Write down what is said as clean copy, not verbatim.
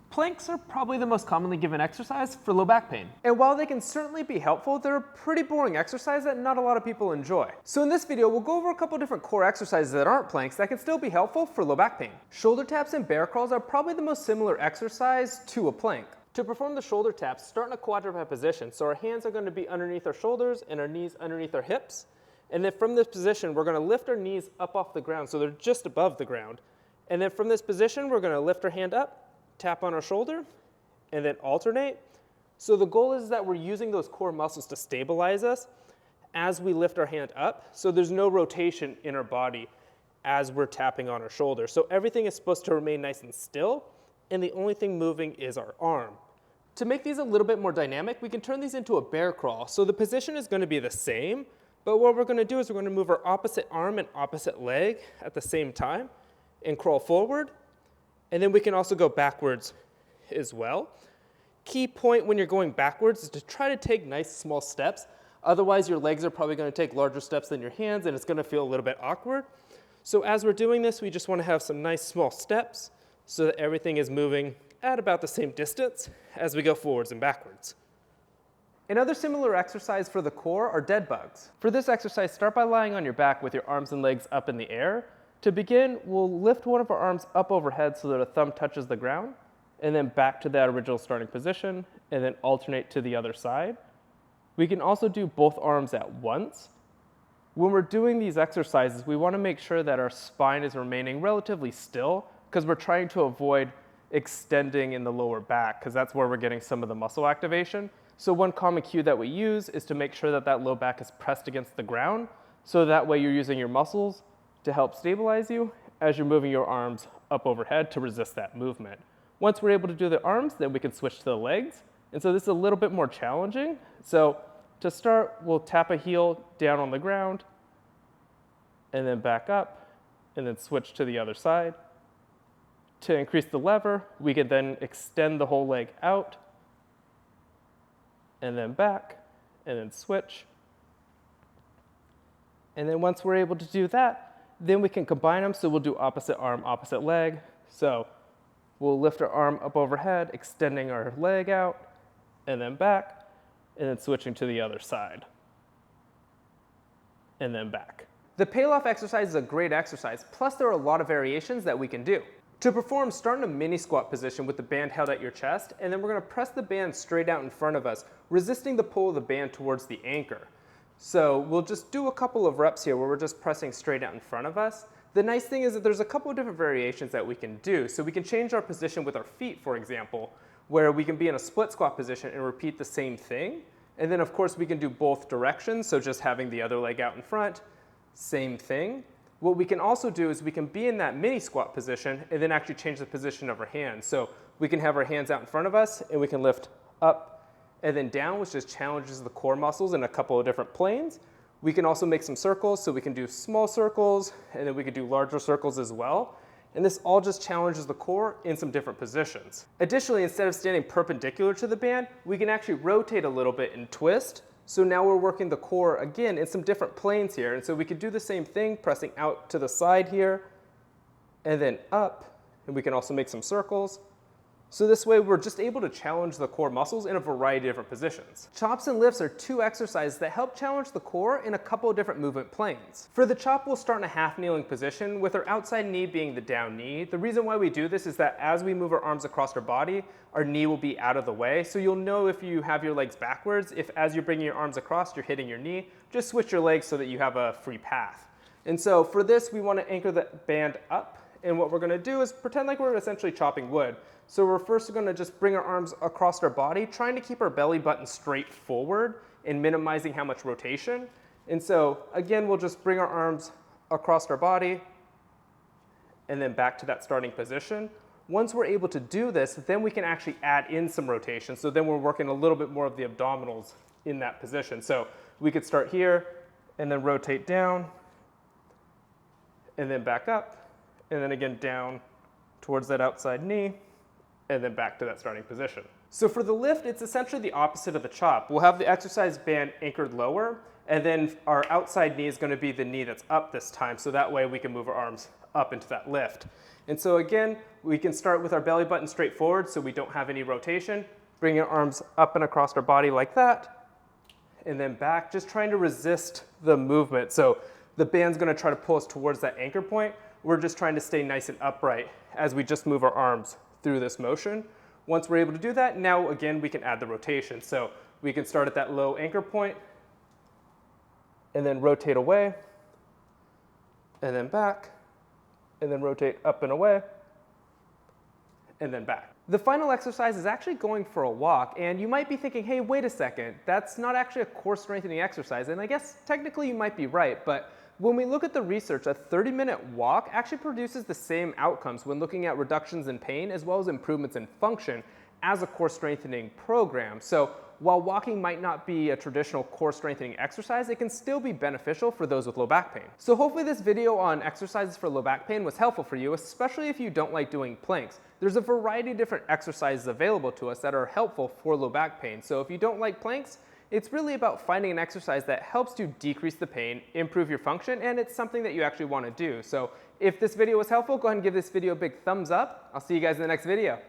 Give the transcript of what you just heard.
Planks are probably the most commonly given exercise for low back pain. And while they can certainly be helpful, they're a pretty boring exercise that not a lot of people enjoy. So in this video, we'll go over a couple different core exercises that aren't planks that can still be helpful for low back pain. Shoulder taps and bear crawls are probably the most similar exercise to a plank. To perform the shoulder taps, start in a quadruped position. So our hands are going to be underneath our shoulders and our knees underneath our hips. And then from this position, we're going to lift our knees up off the ground so they're just above the ground. And then from this position, we're going to lift our hand up, tap on our shoulder, and then alternate. So the goal is that we're using those core muscles to stabilize us as we lift our hand up, so there's no rotation in our body as we're tapping on our shoulder. So everything is supposed to remain nice and still, and the only thing moving is our arm. To make these a little bit more dynamic, we can turn these into a bear crawl. So the position is going to be the same, but what we're going to do is we're going to move our opposite arm and opposite leg at the same time and crawl forward. And then we can also go backwards as well. Key point when you're going backwards is to try to take nice small steps. Otherwise, your legs are probably going to take larger steps than your hands, and it's going to feel a little bit awkward. So as we're doing this, we just want to have some nice small steps so that everything is moving at about the same distance as we go forwards and backwards. Another similar exercise for the core are dead bugs. For this exercise, start by lying on your back with your arms and legs up in the air. To begin, we'll lift one of our arms up overhead so that a thumb touches the ground, and then back to that original starting position, and then alternate to the other side. We can also do both arms at once. When we're doing these exercises, we want to make sure that our spine is remaining relatively still because we're trying to avoid extending in the lower back because that's where we're getting some of the muscle activation. So one common cue that we use is to make sure that that low back is pressed against the ground, so that way you're using your muscles to help stabilize you as you're moving your arms up overhead to resist that movement. Once we're able to do the arms, then we can switch to the legs. And so this is a little bit more challenging. So to start, we'll tap a heel down on the ground, and then back up, and then switch to the other side. To increase the lever, we can then extend the whole leg out, and then back, and then switch. And then once we're able to do that, then we can combine them, so we'll do opposite arm, opposite leg. So we'll lift our arm up overhead, extending our leg out, and then back, and then switching to the other side, and then back. The Pallof exercise is a great exercise, plus there are a lot of variations that we can do. To perform, start in a mini squat position with the band held at your chest, and then we're going to press the band straight out in front of us, resisting the pull of the band towards the anchor. So we'll just do a couple of reps here where we're just pressing straight out in front of us. The nice thing is that there's a couple of different variations that we can do. So we can change our position with our feet, for example, where we can be in a split squat position and repeat the same thing. And then of course we can do both directions, so just having the other leg out in front, same thing. What we can also do is we can be in that mini squat position and then actually change the position of our hands. So we can have our hands out in front of us and we can lift up and then down, which just challenges the core muscles in a couple of different planes. We can also make some circles, so we can do small circles, and then we can do larger circles as well. And this all just challenges the core in some different positions. Additionally, instead of standing perpendicular to the band, we can actually rotate a little bit and twist. So now we're working the core again in some different planes here. And so we could do the same thing, pressing out to the side here, and then up, and we can also make some circles. So this way we're just able to challenge the core muscles in a variety of different positions. Chops and lifts are two exercises that help challenge the core in a couple of different movement planes. For the chop, we'll start in a half kneeling position with our outside knee being the down knee. The reason why we do this is that as we move our arms across our body, our knee will be out of the way. So you'll know if you have your legs backwards, if as you're bringing your arms across, you're hitting your knee, just switch your legs so that you have a free path. And so for this, we want to anchor the band up. And what we're going to do is pretend like we're essentially chopping wood. So we're first going to just bring our arms across our body, trying to keep our belly button straight forward and minimizing how much rotation. And so again, we'll just bring our arms across our body and then back to that starting position. Once we're able to do this, then we can actually add in some rotation. So then we're working a little bit more of the abdominals in that position. So we could start here and then rotate down and then back up. And then again down towards that outside knee, and then back to that starting position. So for the lift, it's essentially the opposite of the chop. We'll have the exercise band anchored lower, and then our outside knee is going to be the knee that's up this time, so that way we can move our arms up into that lift. And so again, we can start with our belly button straight forward so we don't have any rotation. Bring our arms up and across our body like that, and then back, just trying to resist the movement. So the band's gonna try to pull us towards that anchor point. We're just trying to stay nice and upright as we just move our arms through this motion. Once we're able to do that, now again, we can add the rotation. So we can start at that low anchor point and then rotate away and then back and then rotate up and away and then back. The final exercise is actually going for a walk, and you might be thinking, hey, wait a second, that's not actually a core strengthening exercise. And I guess technically you might be right, but when we look at the research, a 30-minute walk actually produces the same outcomes when looking at reductions in pain as well as improvements in function as a core strengthening program. So while walking might not be a traditional core strengthening exercise, it can still be beneficial for those with low back pain. So hopefully this video on exercises for low back pain was helpful for you, especially if you don't like doing planks. There's a variety of different exercises available to us that are helpful for low back pain. So if you don't like planks, it's really about finding an exercise that helps you decrease the pain, improve your function, and it's something that you actually want to do. So if this video was helpful, go ahead and give this video a big thumbs up. I'll see you guys in the next video.